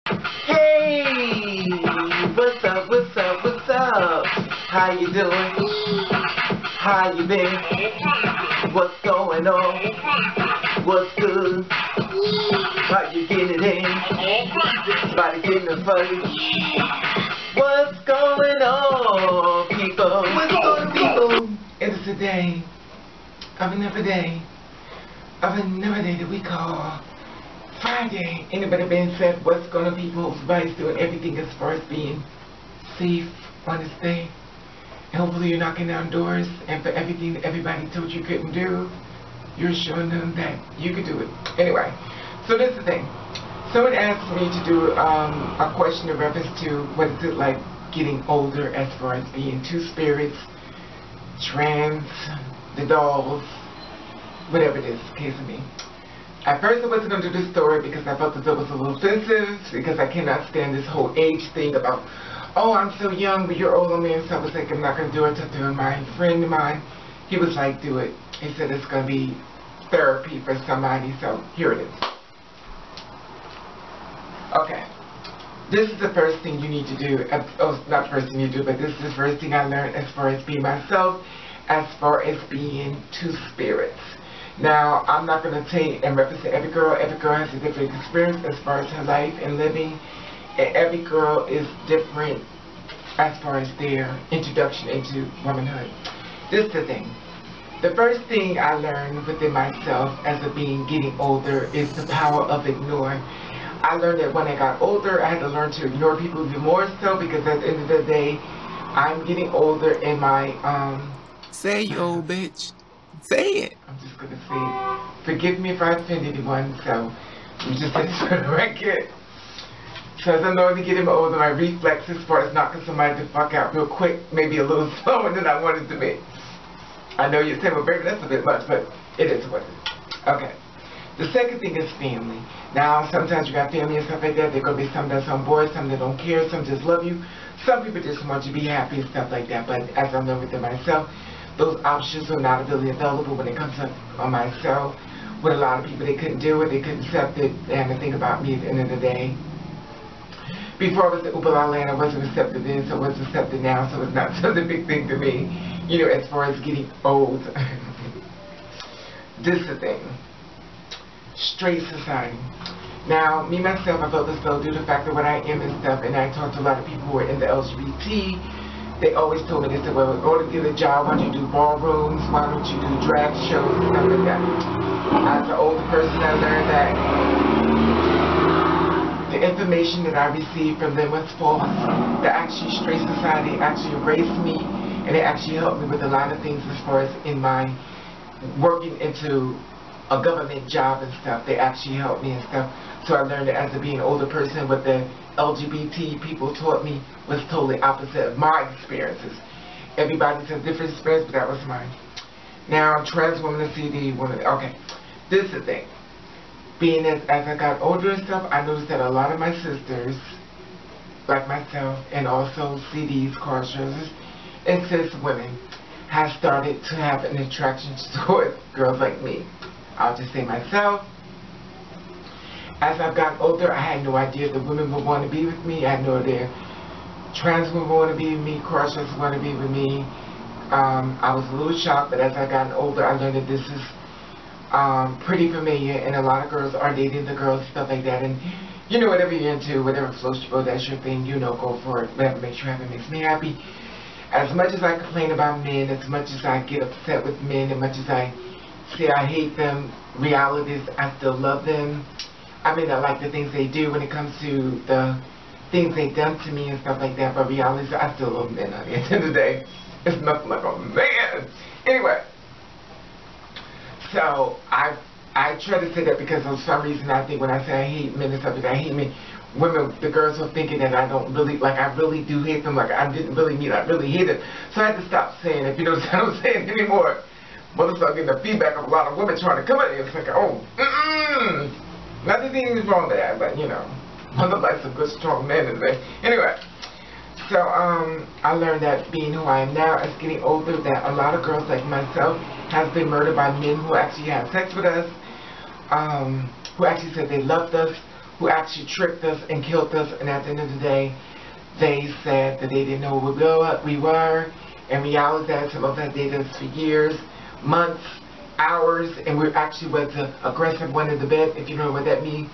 Hey, what's up, what's up, what's up? How you doing? How you been? What's going on? What's good? How you getting in? Body getting the fuzzy. What's going on, people? What's going on, people? It's a day of another day that we call Friday. Anybody been said what's going on, people? Everybody's doing everything as far as being safe on this day. And hopefully you're knocking down doors, and for everything that everybody told you couldn't do, you're showing them that you could do it. Anyway, so this is the thing. Someone asked me to do a question in reference to what is it like getting older as far as being two spirits, trans, the dolls, whatever it is, case of me. At first I wasn't going to do this story because I felt that it was a little offensive, because I cannot stand this whole age thing about, oh, I'm so young, but you're older than me, and so I was like, I'm not going to do it. I talked to my friend of mine. He was like, do it. He said it's going to be therapy for somebody, so here it is. Okay. This is the first thing you need to do. Oh, not the first thing you do, but this is the first thing I learned as far as being myself, as far as being two spirits. Now, I'm not going to take and represent every girl. Every girl has a different experience as far as her life and living. And every girl is different as far as their introduction into womanhood. This is the thing. The first thing I learned within myself as a being getting older is the power of ignoring. I learned that when I got older, I had to learn to ignore people even more so, because at the end of the day, I'm getting older in my, Say it, you old bitch. Say it. I'm just going to say, forgive me if I offend anyone, so I'm just saying this for the record. So as I'm learning to get older, my reflexes as far as knocking somebody the fuck out real quick, maybe a little slower than I wanted to be. I know you're saying, well, baby, that's a bit much, but it is what it is. Okay. The second thing is family. Now, sometimes you got family and stuff like that. There going to be some that's on board, some that don't care, some just love you. Some people just want you to be happy and stuff like that. But as I'm learning within myself, those options are not really available when it comes to on myself. With a lot of people, they couldn't do it, they couldn't accept it. They had to think about me at the end of the day. Before I was in Oopala Land, I wasn't accepted then, so I was accepted now, so it's not such a big thing to me, you know, as far as getting old. This is the thing. Straight society. Now, me myself, I felt this though due to the fact that what I am and stuff, and I talked to a lot of people who are in the LGBT, they always told me, they said, well, in order to get a job, why don't you do ballrooms, why don't you do drag shows, and stuff like that. As an older person, I learned that the information that I received from them was false. That actually straight society actually embraced me, and it actually helped me with a lot of things as far as in my working into a government job and stuff. They actually helped me and stuff. So I learned that as a being an older person, what the LGBT people taught me was totally opposite of my experiences. Everybody's a different experience, but that was mine. Now, trans woman, CD woman, okay. This is the thing. Being as I got older and stuff, I noticed that a lot of my sisters, like myself, and also CDs, crossdressers, and cis women, have started to have an attraction towards girls like me. I'll just say myself. As I've gotten older, I had no idea that women would want to be with me. I had no idea trans women want to be with me, crossdressers want to be with me. I was a little shocked, but as I gotten older, I learned that this is pretty familiar, and a lot of girls are dating the girls, stuff like that. And you know, whatever you're into, whatever floats your boat, that's your thing. You know, go for it. Whatever makes you happy makes me happy. As much as I complain about men, as much as I get upset with men, as much as I say I hate them, realities, I still love them. I mean, I like the things they do when it comes to the things they've done to me and stuff like that, but realities, I still love men at the end of the day. It's nothing like a man. Anyway, so I try to say that because for some reason I think when I say I hate men and stuff like that, I hate men, women, the girls are thinking that I don't really, like I really do hate them, like I didn't really mean I really hate them. So I had to stop saying it, you know, I don't say it anymore. But I start getting the feedback of a lot of women trying to come at me. It's like, oh, nothing is wrong with that, but you know, mother likes a good strong man today. Anyway, so I learned that being who I am now, as getting older, that a lot of girls like myself has been murdered by men who actually had sex with us, who actually said they loved us, who actually tricked us and killed us, and at the end of the day, they said that they didn't know what we were. In reality, that some of us dated us for years, months, hours, and we actually was the aggressive one in the bed, if you know what that means.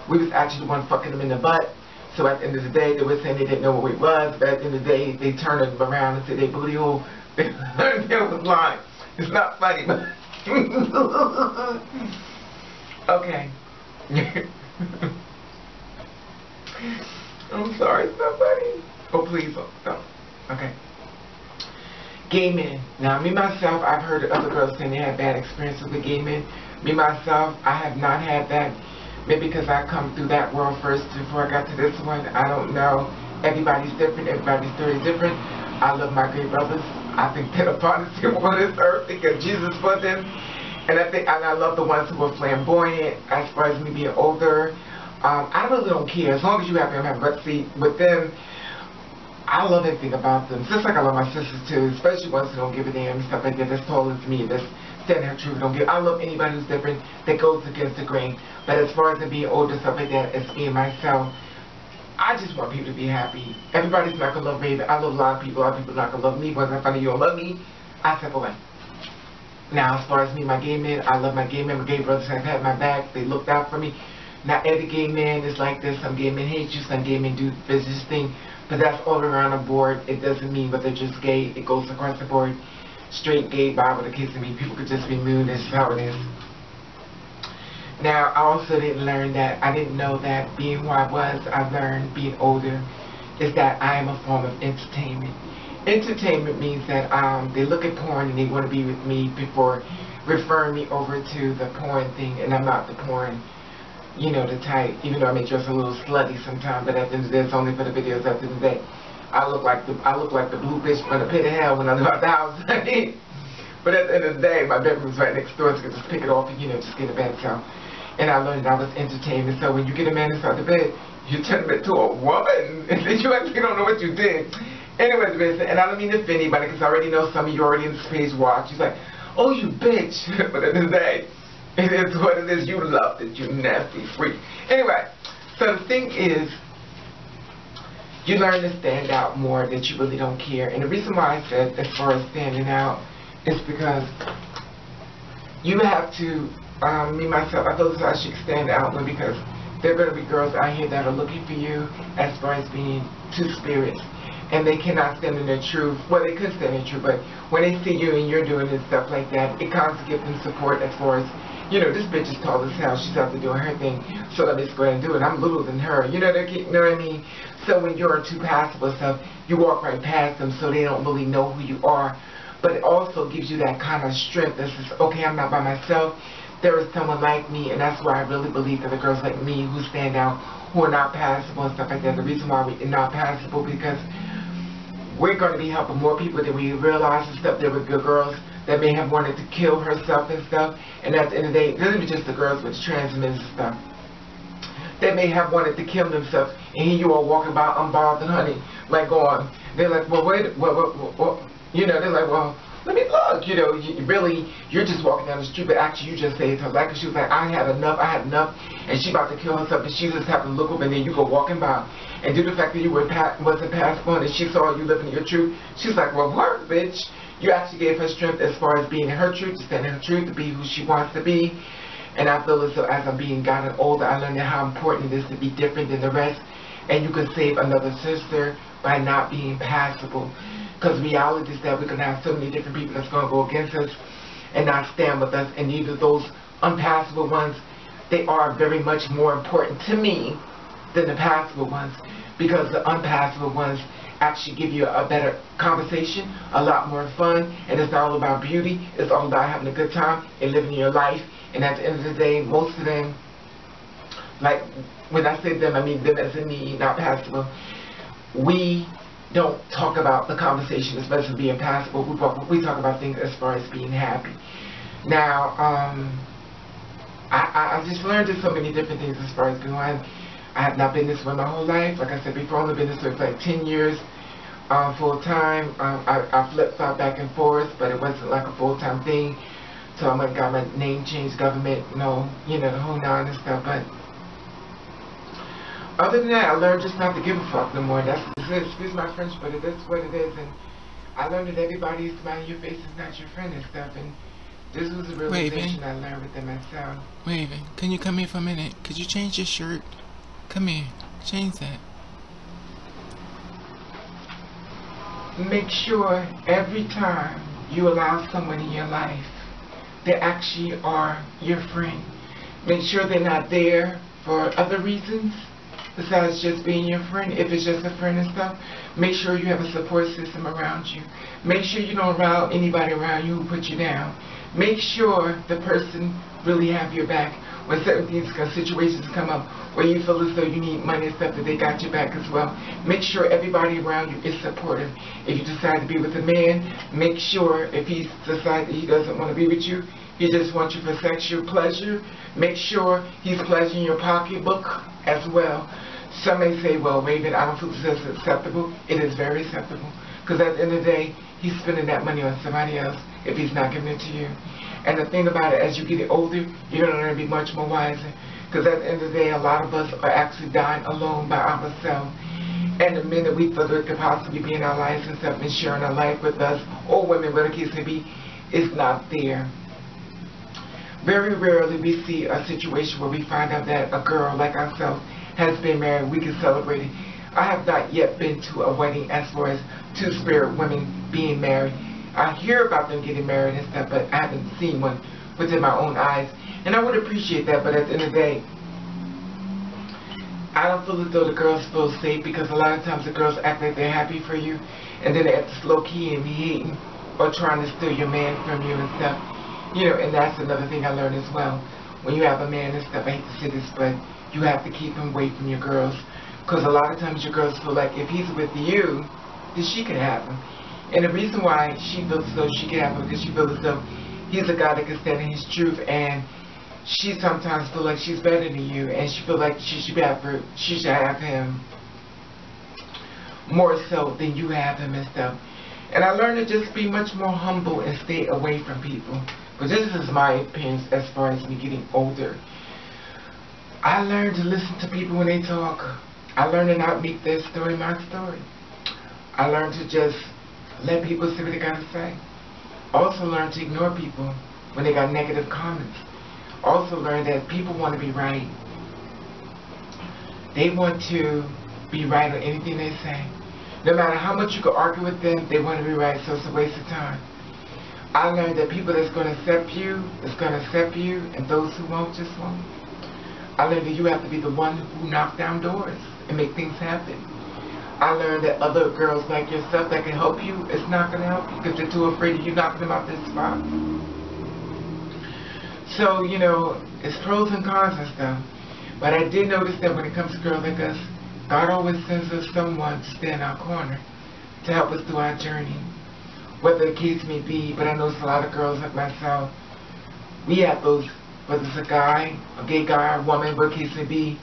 We was actually the one fucking them in the butt. So at the end of the day, they were saying they didn't know what we was, but at the end of the day, they turned it around and said they booty hole. They was lying. It's not funny, but okay. I'm sorry, it's not funny. Oh, please don't. Okay. Gay men. Now, me myself, I've heard other girls saying they had bad experiences with gay men. Me myself, I have not had that. Maybe because I come through that world first before I got to this one. I don't know. Everybody's different. Everybody's story is different. I love my gay brothers. I think they're the finest people on this earth because Jesus for them. And I love the ones who are flamboyant as far as me being older. I really don't care. As long as you have them, but see, with them, I love everything about them. Just like I love my sisters too, especially ones who don't give a damn and stuff like that. That's taller than me. That's standing her truth. Don't give. I love anybody who's different that goes against the grain. But as far as it being older, stuff like that, it's me and myself. I just want people to be happy. Everybody's not gonna love me. I love a lot of people. A lot of people not gonna love me. Once I find out you don't love me, I step away. Now, as far as me, my gay men, I love my gay men. My gay brothers have had my back. They looked out for me. Not every gay man is like this. Some gay men hate you. Some gay men do this thing. But that's all around the board. It doesn't mean that they're just gay. It goes across the board. Straight, gay, bi, with a kiss of me. People could just be moon. That's how it is. Now, I also didn't learn that. I didn't know that being who I was, I learned being older, is that I am a form of entertainment. Entertainment means that they look at porn and they want to be with me before referring me over to the porn thing. And I'm not the porn, you know, the type, even though I may dress a little slutty sometimes, but at the end of the day, it's only for the videos. At the end of the day, I look like the blue bitch from the pit of hell when I'm out the house. But at the end of the day, my bedroom's right next door, so I can just pick it off and, you know, just get a bed. So, and I learned that I was entertained. And so when you get a man inside the bed, you turn him into a woman, and then you actually don't know what you did. Anyways, and I don't mean to offend anybody, because I already know some of you already in this page watch. You're like, oh, you bitch. But at the end of the day, it is what it is. You loved it, you nasty freak. Anyway, so the thing is, you learn to stand out more, that you really don't care. And the reason why I said as far as standing out is because you have to, me myself, I feel as though I should stand out more, because there are going to be girls out here that are looking for you as far as being two spirits. And they cannot stand in their truth. Well, they could stand in their truth, but when they see you and you're doing and stuff like that, it comes to give them support as far as, you know, this bitch is tall as hell. She's out there doing her thing, so let me just go ahead and do it. I'm little than her. You know what I mean? So when you're too passive or stuff, you walk right past them, so they don't really know who you are. But it also gives you that kind of strength that says, okay, I'm not by myself. There is someone like me, and that's why I really believe that the girls like me who stand out, who are not passable and stuff like that. The reason why we're not passable, because we're going to be helping more people than we realize and stuff. There were good girls that may have wanted to kill herself and stuff. And at the end of the day, it isn't just the girls with transmitters and stuff. They may have wanted to kill themselves, and here you are walking by unbothered, honey, like going, they're like, well, wait, well, you know, they're like, well, let me look, you know, you're just walking down the street, but actually you just saved her life, because she was like, I had enough, and she about to kill herself, and she just happened to look over, and then you go walking by, and due to the fact that you wasn't passable, and she saw you living your truth, she's like, well, work, bitch. You actually gave her strength as far as being in her truth, to stand in her truth, to be who she wants to be. And I feel as though as I'm being gotten older, I learned how important it is to be different than the rest. And you can save another sister by not being passable. Because reality is that we're going to have so many different people that's going to go against us and not stand with us. And either those unpassable ones, they are very much more important to me than the passable ones. Because the unpassable ones actually give you a better conversation, a lot more fun, and it's not all about beauty, it's all about having a good time and living your life. And at the end of the day, most of them, like when I say them, I mean them as in me, not passable. We don't talk about the conversation, especially being passable. We talk about things as far as being happy. Now, I just learned just so many different things as far as going on. I have not been this way my whole life. Like I said before, I've only been this way for like 10 years full time. I flip-flop back and forth, but it wasn't like a full-time thing. So I got my name changed, government, you know, the whole nine and stuff. But Other than that, I learned just not to give a fuck no more. Excuse my French, but it is what it is. And I learned that everybody's smiling your face is not your friend and stuff. And this was a realization I learned within myself. Raven, can you come here for a minute? Could you change your shirt? Come here, change that. Make sure every time you allow someone in your life that actually are your friend, make sure they're not there for other reasons besides just being your friend. If it's just a friend and stuff, make sure you have a support system around you. Make sure you don't allow anybody around you who put you down. Make sure the person really have your back when certain things, situations come up where you feel as though you need money and stuff, that they got your back as well. Make sure everybody around you is supportive. If you decide to be with a man, make sure if he decides that he doesn't want to be with you, he just wants you for sexual pleasure, make sure he's pleasuring your pocketbook as well. Some may say, well, Raven, I don't feel this is acceptable. It is very acceptable. Because at the end of the day, he's spending that money on somebody else if he's not giving it to you. And the thing about it, as you get older, you're going to be much more wiser. Because at the end of the day, a lot of us are actually dying alone by ourselves. And the men that we thought could possibly be in our lives and stuff and sharing our life with us, or women, whatever the case may be, is not there. Very rarely we see a situation where we find out that a girl like ourselves has been married. We can celebrate it. I have not yet been to a wedding as far as two-spirit women being married. I hear about them getting married and stuff, but I haven't seen one within my own eyes. And I would appreciate that, but at the end of the day, I don't feel as though the girls feel safe, because a lot of times the girls act like they're happy for you, and then they act low-key and be hating or trying to steal your man from you and stuff. You know, and that's another thing I learned as well. When you have a man and stuff, I hate to say this, but you have to keep him away from your girls. Because a lot of times your girls feel like if he's with you, then she can have him. And the reason why she feels as though she can have him, because she feels as though he's a guy that can stand in his truth, and she sometimes feels like she's better than you, and she feels like she should have him more so than you have him and stuff. And I learned to just be much more humble and stay away from people. But this is my opinion as far as me getting older. I learned to listen to people when they talk. I learned to not make their story my story. I learned to just let people say what they got to say. Also learned to ignore people when they got negative comments. Also learned that people want to be right. They want to be right on anything they say. No matter how much you can argue with them, they want to be right, so it's a waste of time. I learned that people that's going to accept you, and those who won't, just won't. I learned that you have to be the one who knock down doors and make things happen. I learned that other girls like yourself that can help you, it's not going to help you because they're too afraid of you knocking them out this spot. So, you know, it's pros and cons and stuff. But I did notice that when it comes to girls like us, God always sends us someone to stand in our corner to help us through our journey. Whether the case may be, but I notice a lot of girls like myself, we have those, whether it's a guy, a gay guy, a woman, whatever the case may be,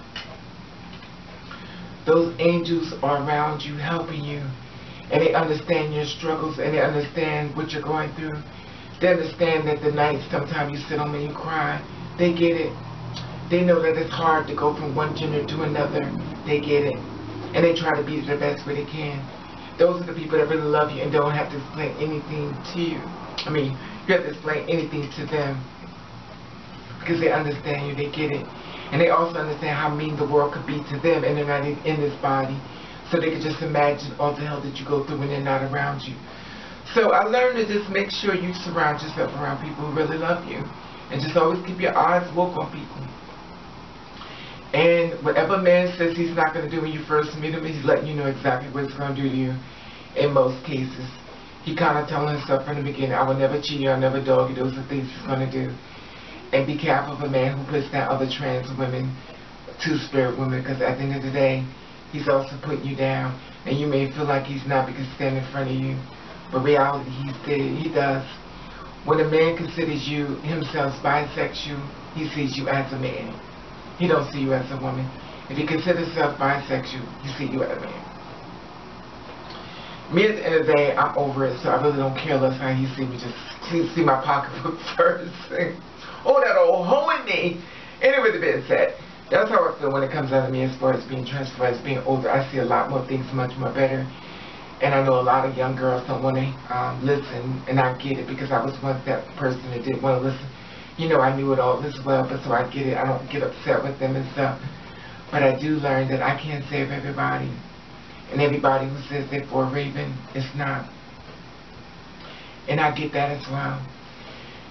those angels are around you, helping you, and they understand your struggles, and they understand what you're going through. They understand that the nights sometimes you sit home and you cry. They get it. They know that it's hard to go from one gender to another. They get it. And they try to be the best way they can. Those are the people that really love you and don't have to explain anything to you. I mean, you have to explain anything to them because they understand you, they get it. And they also understand how mean the world could be to them, and they're not in this body. So they can just imagine all the hell that you go through when they're not around you. So I learned to just make sure you surround yourself around people who really love you. And just always keep your eyes woke on people. And whatever man says he's not going to do when you first meet him, he's letting you know exactly what he's going to do to you in most cases. He kind of telling himself from the beginning, I will never cheat you, I'll never dog you, those are things he's going to do. And be careful of a man who puts down other trans women, two-spirit women, because at the end of the day, he's also putting you down. And you may feel like he's not because he's standing in front of you, but reality, he does. When a man considers you himself bisexual, he sees you as a man. He don't see you as a woman. If he considers himself bisexual, he sees you as a man. Me, at the end of the day, I'm over it, so I really don't care less how he see me. Just please see my pocketbook first. Oh, that old hoe in me. Anyway, the being said, That's how I feel when it comes out of me as far as being transferred, as being older. I see a lot more things much more better. And I know a lot of young girls don't want to listen, and I get it because I was once that person that didn't want to listen. You know, I knew it all as well, but so I get it. I don't get upset with them and stuff. But I do learn that I can't save everybody. And everybody who says they're for a Raven, it's not. And I get that as well.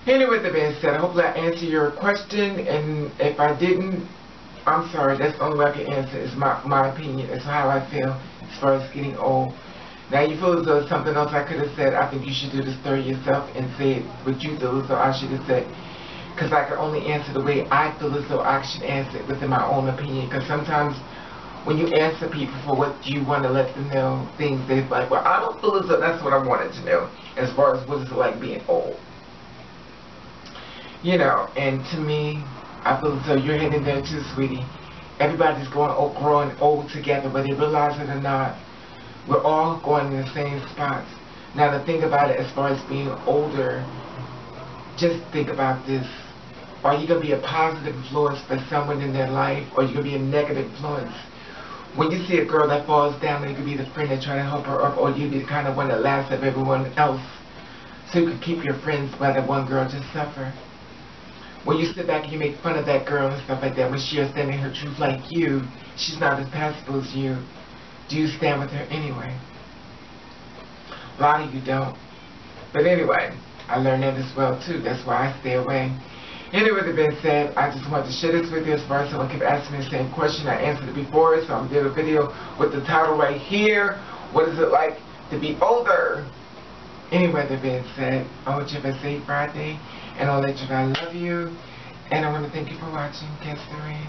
Anyway, with that being said, hopefully I answered your question. And if I didn't, I'm sorry. That's the only way I can answer. It's my opinion. It's how I feel as far as getting old. Now you feel as though it's something else I could have said. I think you should do the story yourself and say what you feel as though I should have said. Because I can only answer the way I feel as though I should answer it within my own opinion. Because sometimes when you answer people for what you want to let them know, things they're like, well, I don't feel as though that's what I wanted to know. As far as what it's like being old. You know, and to me, I feel as though you're heading there too, sweetie. Everybody's growing old together, whether they realize it or not. We're all going in the same spots. Now to think about it as far as being older, just think about this. Are you going to be a positive influence for someone in their life, or are you going to be a negative influence? When you see a girl that falls down, you could be the friend that try to help her up, or you be the kind of one that laughs at everyone else, so you can keep your friends while that one girl just suffer. When you sit back and you make fun of that girl and stuff like that, when she is standing her truth like you, she's not as passable as you. Do you stand with her anyway? A lot of you don't. But anyway, I learned that as well too. That's why I stay away. Anyway, with that being said, I just wanted to share this with you as far as someone kept asking me the same question. I answered it before, so I did a video with the title right here. What is it like to be older? Anyway, with that being said, I want you to have a safe Friday, and I'll let you know I love you. And I want to thank you for watching. Catch the rain.